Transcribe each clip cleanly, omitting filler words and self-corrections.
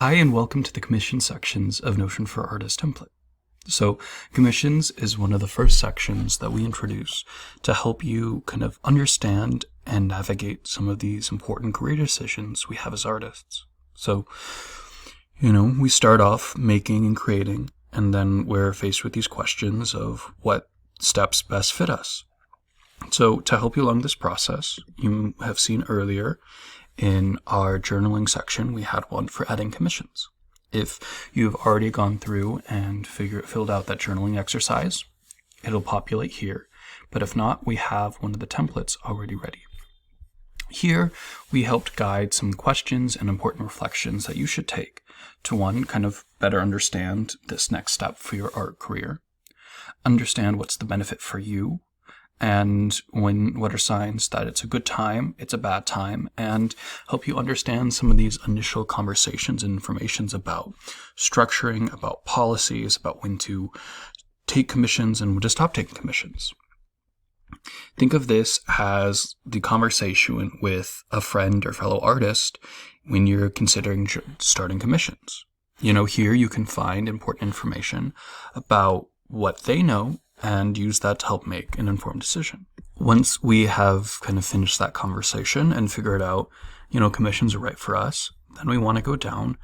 Hi, and welcome to the commission sections of Notion for Artists template. So commissions is one of the first sections that we introduce to help you kind of understand and navigate some of these important career decisions we have as artists. So, we start off making and creating, and then we're faced with these questions of what steps best fit us. So to help you along this process, you have seen earlier in our journaling section, we had one for adding commissions. If you've already gone through and filled out that journaling exercise, it'll populate here. But if not, we have one of the templates already ready. Here, we helped guide some questions and important reflections that you should take to, one, kind of better understand this next step for your art career, understand what's the benefit for you, and what are signs that it's a good time, it's a bad time, and help you understand some of these initial conversations and informations about structuring, about policies, about when to take commissions and when to stop taking commissions. Think of this as the conversation with a friend or fellow artist when you're considering starting commissions. Here you can find important information about what they know and use that to help make an informed decision. Once we have kind of finished that conversation and figured out, commissions are right for us, then we want to go down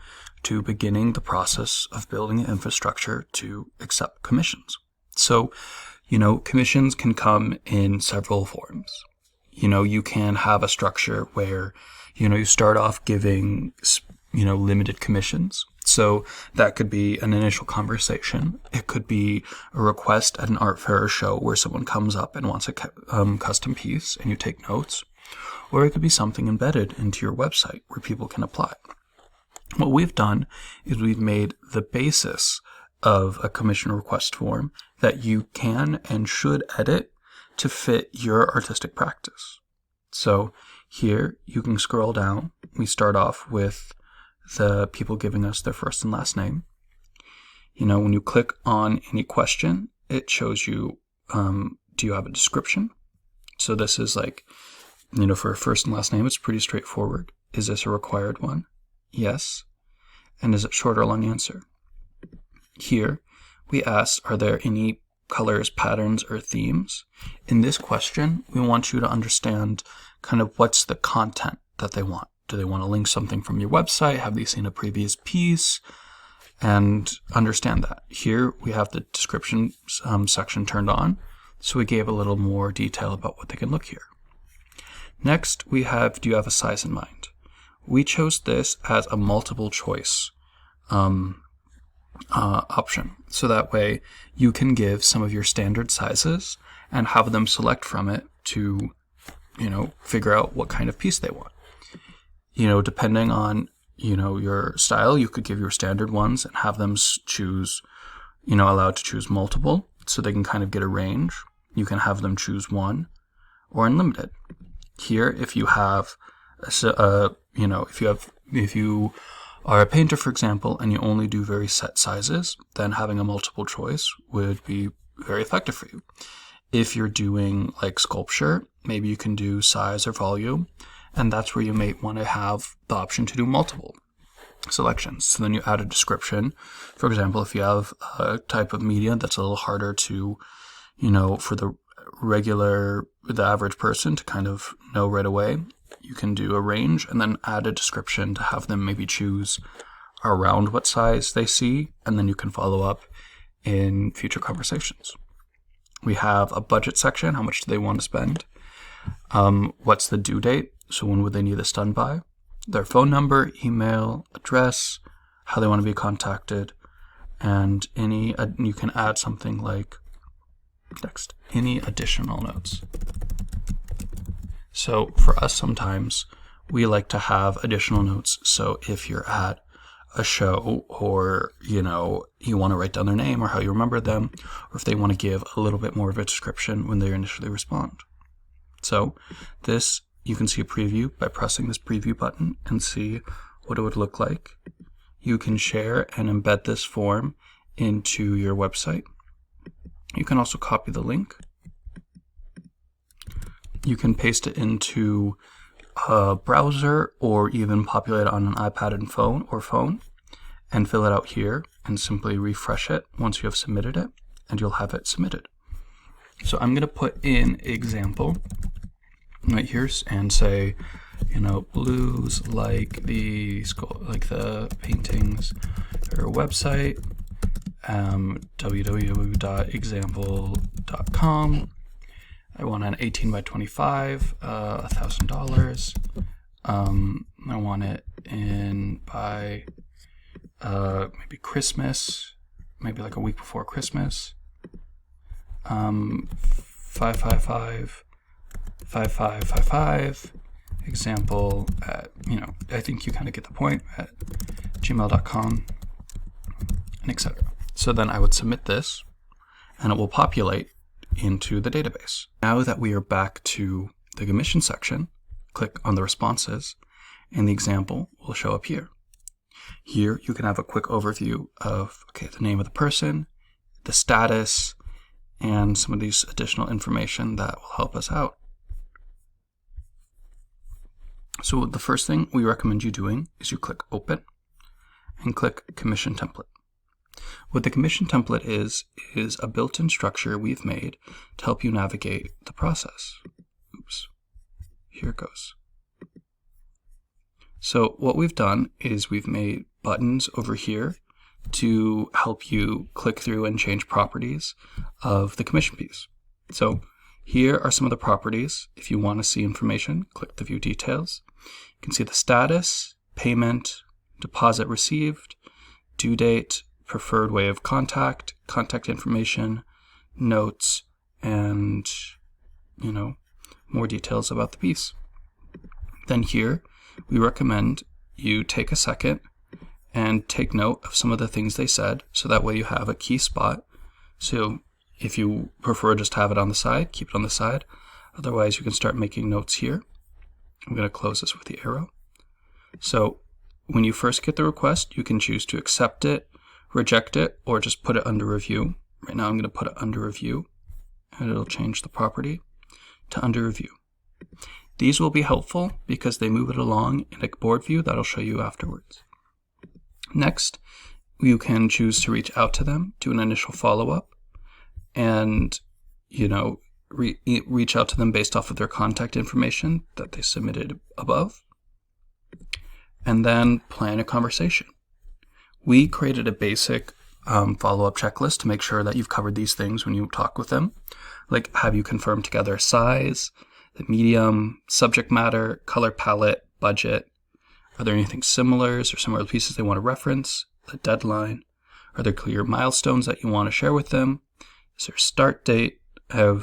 to beginning the process of building an infrastructure to accept commissions. So, commissions can come in several forms. You can have a structure where, you start off giving, limited commissions. So that could be an initial conversation. It could be a request at an art fair or show where someone comes up and wants a custom piece and you take notes. Or it could be something embedded into your website where people can apply. What we've done is we've made the basis of a commission request form that you can and should edit to fit your artistic practice. So here you can scroll down. We start off with the people giving us their first and last name. When you click on any question, it shows you, do you have a description? So this is like, for a first and last name, it's pretty straightforward. Is this a required one? Yes. And is it short or long answer? Here, we ask, are there any colors, patterns, or themes? In this question, we want you to understand kind of what's the content that they want. Do they want to link something from your website? Have they seen a previous piece? And understand that. Here we have the description section turned on, so we gave a little more detail about what they can look here. Next, we have, do you have a size in mind? We chose this as a multiple choice option, so that way you can give some of your standard sizes and have them select from it to, figure out what kind of piece they want. Depending on, your style, you could give your standard ones and have them choose, allowed to choose multiple so they can kind of get a range. You can have them choose one or unlimited. Here, if you have, if you are a painter, for example, and you only do very set sizes, then having a multiple choice would be very effective for you. If you're doing like sculpture, maybe you can do size or volume. And that's where you may want to have the option to do multiple selections. So then you add a description. For example, if you have a type of media that's a little harder to, for the average person to kind of know right away, you can do a range and then add a description to have them maybe choose around what size they see. And then you can follow up in future conversations. We have a budget section. How much do they want to spend? What's the due date? So when would they need this done by? Their phone number, email, address, how they want to be contacted, and you can add something like any additional notes. So for us, sometimes we like to have additional notes. So if you're at a show or, you want to write down their name or how you remember them, or if they want to give a little bit more of a description when they initially respond. So this, you can see a preview by pressing this preview button and see what it would look like. You can share and embed this form into your website. You can also copy the link. You can paste it into a browser or even populate it on an iPad and phone. and fill it out here and simply refresh it once you have submitted it, and you'll have it submitted. So I'm going to put in example right here and say, blues like the paintings or website, www.example.com. I want an 18 by 25, $1,000. I want it in by maybe Christmas, maybe like a week before Christmas. 555 example at, I think you kind of get the point, at gmail.com, and etc. So then I would submit this and it will populate into the database. Now that we are back to the commission section, click on the responses and the example will show up here. Here you can have a quick overview of the name of the person, the status, and some of these additional information that will help us out. So the first thing we recommend you doing is you click Open and click Commission Template. What the commission template is a built-in structure we've made to help you navigate the process. Oops, here it goes. So what we've done is we've made buttons over here to help you click through and change properties of the commission piece. So here are some of the properties. If you want to see information, click the View Details. You can see the status, payment, deposit received, due date, preferred way of contact, contact information, notes, and more details about the piece. Then here we recommend you take a second and take note of some of the things they said, so that way you have a key spot. So if you prefer just to have it on the side, keep it on the side. Otherwise, you can start making notes here. I'm going to close this with the arrow. So when you first get the request, you can choose to accept it, reject it, or just put it under review. Right now I'm going to put it under review, and it'll change the property to under review. These will be helpful because they move it along in a board view that I'll show you afterwards. Next, you can choose to reach out to them, do an initial follow-up, and reach out to them based off of their contact information that they submitted above, and then plan a conversation. We created a basic follow-up checklist to make sure that you've covered these things when you talk with them. Like, have you confirmed together size, the medium, subject matter, color palette, budget? Are there anything similars or similar pieces they want to reference? The deadline? Are there clear milestones that you want to share with them? Is there a start date? How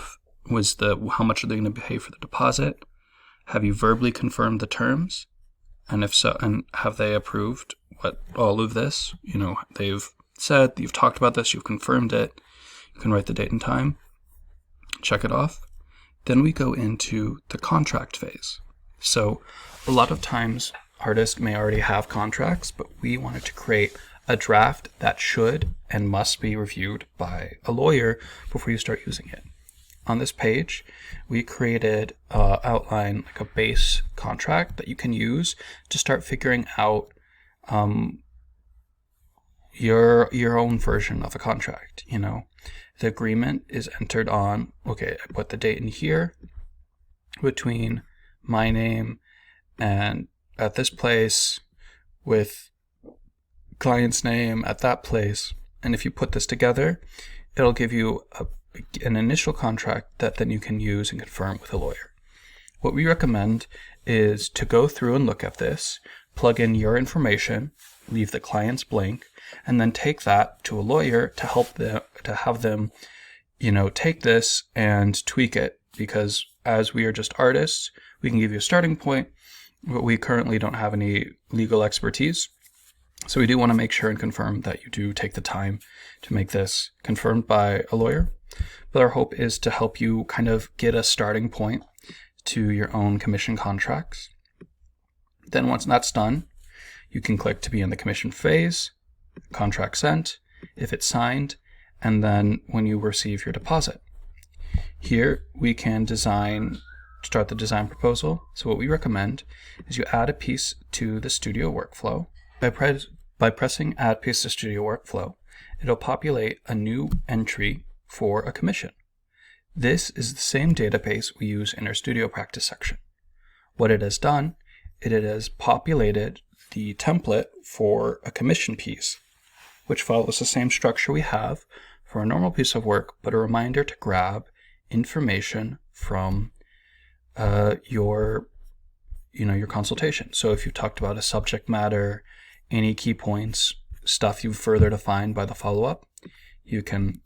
much are they going to pay for the deposit? Have you verbally confirmed the terms? And if so, and have they approved all of this? They've said, you've talked about this, you've confirmed it. You can write the date and time, check it off. Then we go into the contract phase. So a lot of times artists may already have contracts, but we wanted to create a draft that should and must be reviewed by a lawyer before you start using it. On this page, we created outline, like a base contract that you can use to start figuring out your own version of a contract. The agreement is entered on, I put the date in here between my name and at this place with client's name at that place. And if you put this together, it'll give you an initial contract that then you can use and confirm with a lawyer. What we recommend is to go through and look at this, plug in your information, leave the clients blank, and then take that to a lawyer to have them, take this and tweak it. Because as we are just artists, we can give you a starting point, but we currently don't have any legal expertise. So we do want to make sure and confirm that you do take the time to make this confirmed by a lawyer. But our hope is to help you kind of get a starting point to your own commission contracts. Then once that's done, you can click to be in the commission phase, contract sent, if it's signed, and then when you receive your deposit. Here we can start the design proposal. So what we recommend is you add a piece to the studio workflow By pressing Add Paste to Studio Workflow, it'll populate a new entry for a commission. This is the same database we use in our Studio Practice section. What it has done, it has populated the template for a commission piece, which follows the same structure we have for a normal piece of work, but a reminder to grab information from your consultation. So if you talked about a subject matter, any key points, stuff you've further defined by the follow-up, you can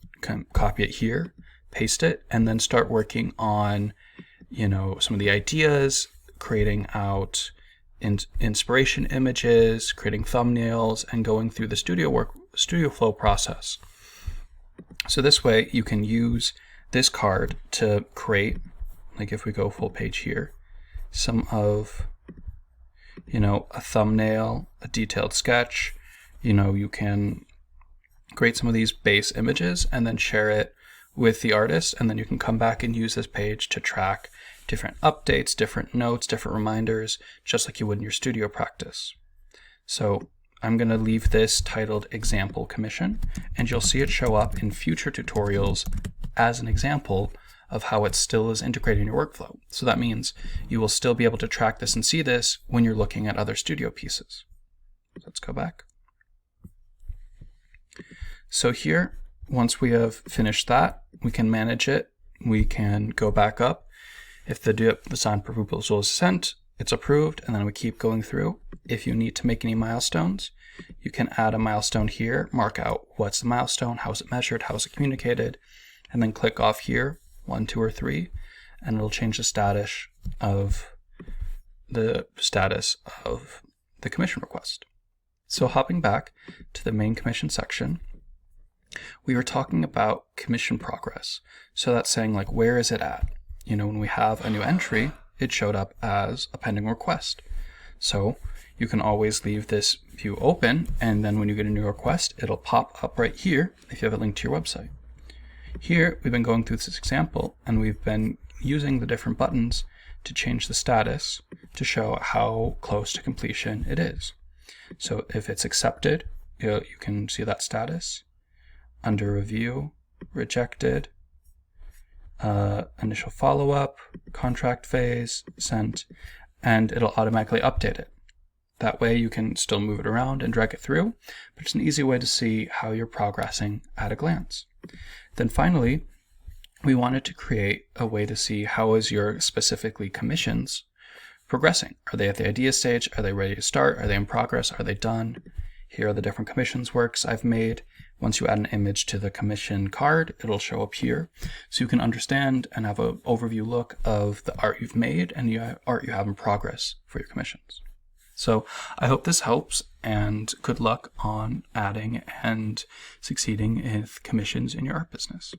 copy it here, paste it, and then start working on, some of the ideas, creating out inspiration images, creating thumbnails, and going through the studio flow process. So this way you can use this card to create, like if we go full page here, some of, a thumbnail, a detailed sketch. You can create some of these base images and then share it with the artist, and then you can come back and use this page to track different updates, different notes, different reminders, just like you would in your studio practice. So I'm going to leave this titled Example Commission, and you'll see it show up in future tutorials as an example of how it still is integrated in your workflow. So that means you will still be able to track this and see this when you're looking at other studio pieces. Let's go back. So here, once we have finished that, we can manage it. We can go back up. If the design proposal is sent, it's approved, and then we keep going through. If you need to make any milestones, you can add a milestone here, mark out what's the milestone, how is it measured, how is it communicated, and then click off here, 1, 2, or 3, and it'll change the status of the commission request. So hopping back to the main commission section, we were talking about commission progress. So that's saying, like, where is it at? When we have a new entry, it showed up as a pending request. So you can always leave this view open, and then when you get a new request, it'll pop up right here if you have a link to your website. Here, we've been going through this example, and we've been using the different buttons to change the status to show how close to completion it is. So if it's accepted, you can see that status. Under review, rejected, initial follow-up, contract phase, sent, and it'll automatically update it. That way you can still move it around and drag it through, but it's an easy way to see how you're progressing at a glance. Then finally, we wanted to create a way to see how is your specifically commissions progressing. Are they at the idea stage? Are they ready to start? Are they in progress? Are they done? Here are the different commissions works I've made. Once you add an image to the commission card, it'll show up here. So you can understand and have an overview look of the art you've made and the art you have in progress for your commissions. So I hope this helps, and good luck on adding and succeeding with commissions in your art business.